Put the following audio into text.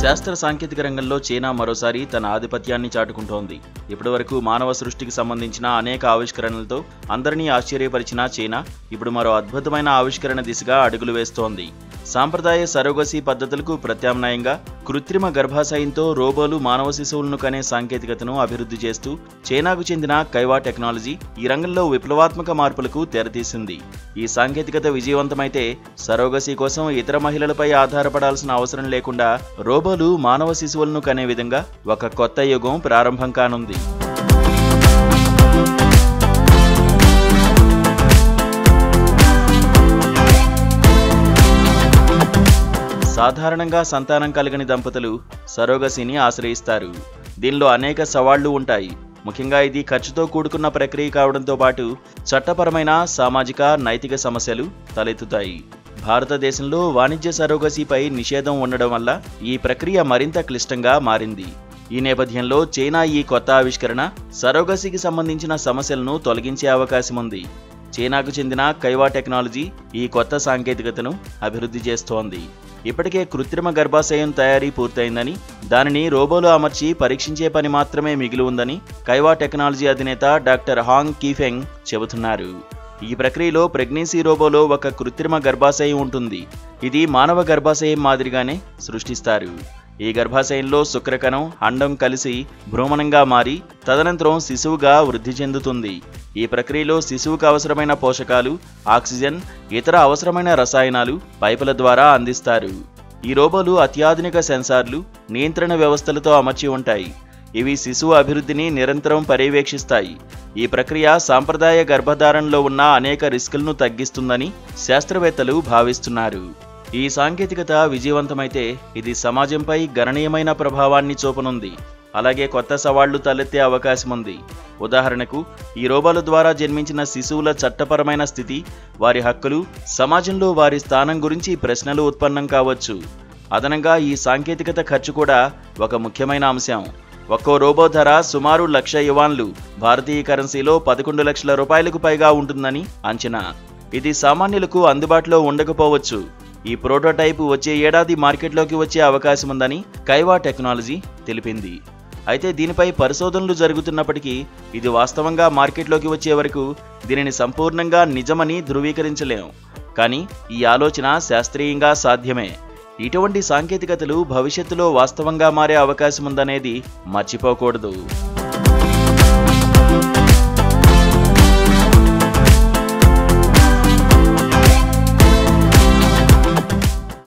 శాస్త్ర సాంకేతిక రంగంలో చైనా మరోసారి తన ఆధిపత్యాన్ని చాటుకుంటోంది. ఇప్పటివరకు మానవ సృష్టికి సంబంధించిన అనేక ఆవిష్కరణలతో అందరినీ ఆశ్చర్యపరిచిన చైనా ఇప్పుడు మరో అద్భుతమైన ఆవిష్కరణ దిశగా అడుగులు వేస్తోంది. సాంప్రదాయ సరోగసీ పద్ధతులకు ప్రత్యామ్నాయంగా కృత్రిమ గర్భాశయంతో రోబోలు మానవ శిశువులను కనే సాంకేతికతను అభివృద్ధి చేస్తూ చైనాకు చెందిన కైవా టెక్నాలజీ ఈ రంగంలో విప్లవాత్మక మార్పులకు తెరతీసింది. ఈ సాంకేతికత విజయవంతమైతే సరోగసీ కోసం ఇతర మహిళలపై ఆధారపడాల్సిన అవసరం లేకుండా రోబోలు మానవ శిశువులను కనే విధంగా ఒక కొత్త యుగం ప్రారంభం కానుంది. సాధారణంగా సంతానం కలిగని దంపతులు సరోగసీని ఆశ్రయిస్తారు. దీనిలో అనేక సవాళ్లు ఉంటాయి. ముఖ్యంగా ఇది ఖర్చుతో కూడుకున్న ప్రక్రియ కావడంతో పాటు చట్టపరమైన, సామాజిక, నైతిక సమస్యలు తలెత్తుతాయి. భారతదేశంలో వాణిజ్య సరోగసీపై నిషేధం ఉండడం వల్ల ఈ ప్రక్రియ మరింత క్లిష్టంగా మారింది. ఈ నేపథ్యంలో చైనా ఈ కొత్త ఆవిష్కరణ సరోగసీకి సంబంధించిన సమస్యలను తొలగించే అవకాశం ఉంది. చైనాకు చెందిన కైవా టెక్నాలజీ ఈ కొత్త సాంకేతికతను అభివృద్ధి చేస్తోంది. ఇప్పటికే కృత్రిమ గర్భాశయం తయారీ పూర్తయిందని, దానిని రోబోలో అమర్చి పరీక్షించే పని మాత్రమే మిగిలి ఉందని కైవా టెక్నాలజీ అధినేత డాక్టర్ హాంగ్ కీఫెంగ్ చెబుతున్నారు. ఈ ప్రక్రియలో ప్రెగ్నెన్సీ రోబోలో ఒక కృత్రిమ గర్భాశయం ఉంటుంది. ఇది మానవ గర్భాశయం మాదిరిగానే సృష్టిస్తారు. ఈ గర్భాశయంలో శుక్రకణం, అండం కలిసి భ్రూమణంగా మారి తదనంతరం శిశువుగా వృద్ధి చెందుతుంది. ఈ ప్రక్రియలో శిశువుకు అవసరమైన పోషకాలు, ఆక్సిజన్, ఇతర అవసరమైన రసాయనాలు పైపుల ద్వారా అందిస్తారు. ఈ రోబోలు అత్యాధునిక సెన్సార్లు, నియంత్రణ వ్యవస్థలతో అమర్చి ఉంటాయి. ఇవి శిశువు అభివృద్ధిని నిరంతరం పర్యవేక్షిస్తాయి. ఈ ప్రక్రియ సాంప్రదాయ గర్భధారణలో ఉన్న అనేక రిస్కులను తగ్గిస్తుందని శాస్త్రవేత్తలు భావిస్తున్నారు. ఈ సాంకేతికత విజయవంతమైతే ఇది సమాజంపై గణనీయమైన ప్రభావాన్ని చూపనుంది. అలాగే కొత్త సవాళ్లు తలెత్తే అవకాశం ఉంది. ఉదాహరణకు, ఈ రోబోల ద్వారా జన్మించిన శిశువుల చట్టపరమైన స్థితి, వారి హక్కులు, సమాజంలో వారి స్థానం గురించి ప్రశ్నలు ఉత్పన్నం కావచ్చు. అదనంగా ఈ సాంకేతికత ఖర్చు కూడా ఒక ముఖ్యమైన అంశం. ఒక్కో రోబో ధర సుమారు 1,00,000 యువాన్లు, భారతీయ కరెన్సీలో 11 లక్షల రూపాయలకు పైగా ఉంటుందని అంచనా. ఇది సామాన్యులకు అందుబాటులో ఉండకపోవచ్చు. ఈ ప్రోటోటైప్ వచ్చే ఏడాది మార్కెట్లోకి వచ్చే అవకాశం ఉందని కైవా టెక్నాలజీ తెలిపింది. అయితే దీనిపై పరిశోధనలు జరుగుతున్నప్పటికీ ఇది వాస్తవంగా మార్కెట్లోకి వచ్చే వరకు దీనిని సంపూర్ణంగా నిజమని ధృవీకరించలేం. కానీ ఈ ఆలోచన శాస్త్రీయంగా సాధ్యమే. ఇటువంటి సాంకేతికతలు భవిష్యత్తులో వాస్తవంగా మారే అవకాశం ఉందనేది మర్చిపోకూడదు.